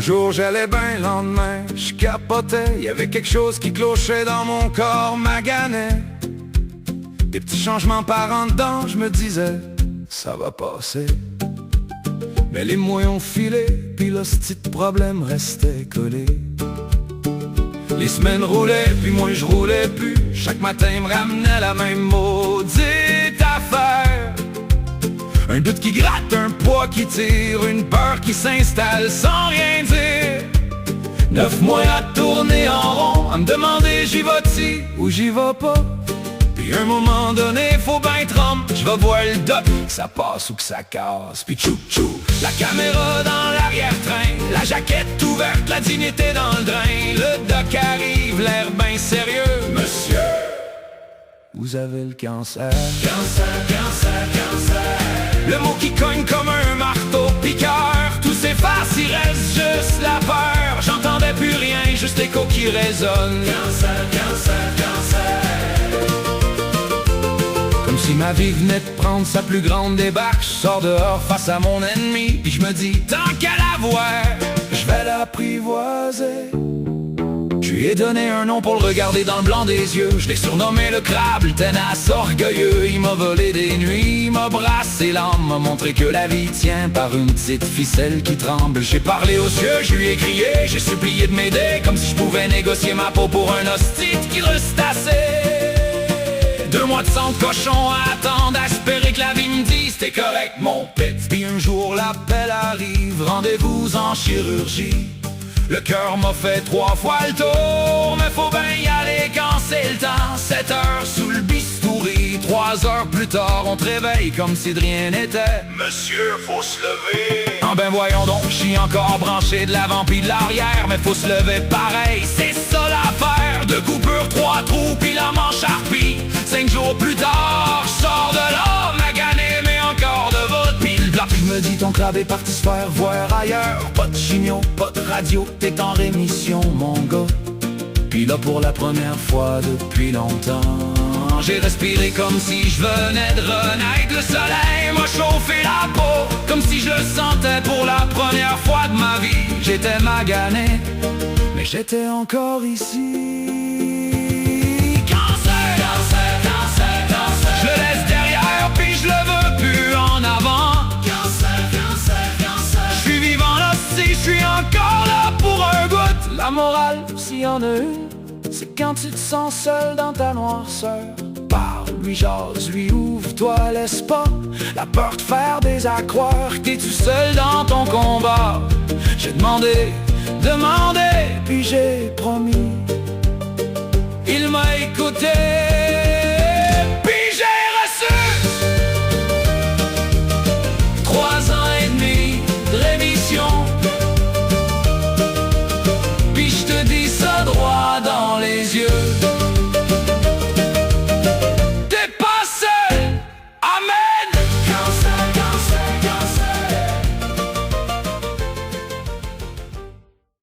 jour j'allais bien, le lendemain je capotais. Y avait quelque chose qui clochait dans mon corps, maganait. Des petits changements par en dedans, je me disais, ça va passer. Mais les mois ont filé, puis l'hostie de problème restait collé. Les semaines roulaient, puis moi je roulais plus. Chaque matin me ramenait la même maudite affaire. Un doute qui gratte, un poids qui tire, une peur qui s'installe sans rien dire. 9 mois à tourner en rond, à me demander j'y vais-tu ou j'y vais pas. Puis un moment donné, faut ben trempe, je vais voir le doc, que ça passe ou que ça casse. Puis tchou tchou, la caméra dans l'arrière-train, la jaquette ouverte, la dignité dans le drain. Le doc arrive, l'air ben sérieux. Monsieur, vous avez le cancer. Cancer, cancer, cancer. Le mot qui cogne comme un marteau piqueur. Tout s'efface, il reste juste la peur. J'entendais plus rien, juste l'écho qui résonne. Cancer, cancer, cancer. Comme si ma vie venait de prendre sa plus grande débarque. Je sors dehors face à mon ennemi, puis je me dis, tant qu'à la voir, je vais l'apprivoiser. Je lui ai donné un nom pour le regarder dans le blanc des yeux. Je l'ai surnommé le crabe, le tenace orgueilleux. Il m'a volé des nuits, il m'a brassé l'âme, m'a montré que la vie tient par une petite ficelle qui tremble. J'ai parlé aux cieux, je lui ai crié, j'ai supplié de m'aider, comme si je pouvais négocier ma peau pour un hostite qui restassait. 2 mois de sang de cochon à attendre, à espérer que la vie me dise t'es correct mon pit. Puis un jour l'appel arrive, rendez-vous en chirurgie. Le cœur m'a fait 3 fois le tour, mais faut bien y aller quand c'est le temps. 7 heures sous le bistouri, 3 heures plus tard on te réveille comme si de rien n'était. Monsieur, faut se lever. Ah ben voyons donc, je suis encore branché de l'avant puis de l'arrière, mais faut se lever pareil, c'est ça l'affaire. 2 coupures, 3 trous puis la manche harpie. 5 jours plus tard, je sors de là, magané mais encore de votre pile bloc. Je me dis ton crabe est parti se faire voir ailleurs. Pas de chimio, pas de radio, t'es en rémission mon gars. Puis là pour la première fois depuis longtemps, j'ai respiré comme si je venais de renaître. Le soleil m'a chauffé la peau, comme si je le sentais pour la première fois de ma vie. J'étais magané, mais j'étais encore ici. Je le laisse derrière, puis je le veux plus en avant. Cancer, cancer, cancer. Je suis vivant là, si je suis encore là pour un bout. La morale, s'il y en a une, c'est quand tu te sens seul dans ta noirceur. Parle, lui jase, lui ouvre-toi, laisse pas la peur de faire des accroires que t'es tout seul dans ton combat. J'ai demandé, puis j'ai promis. Il m'a écouté.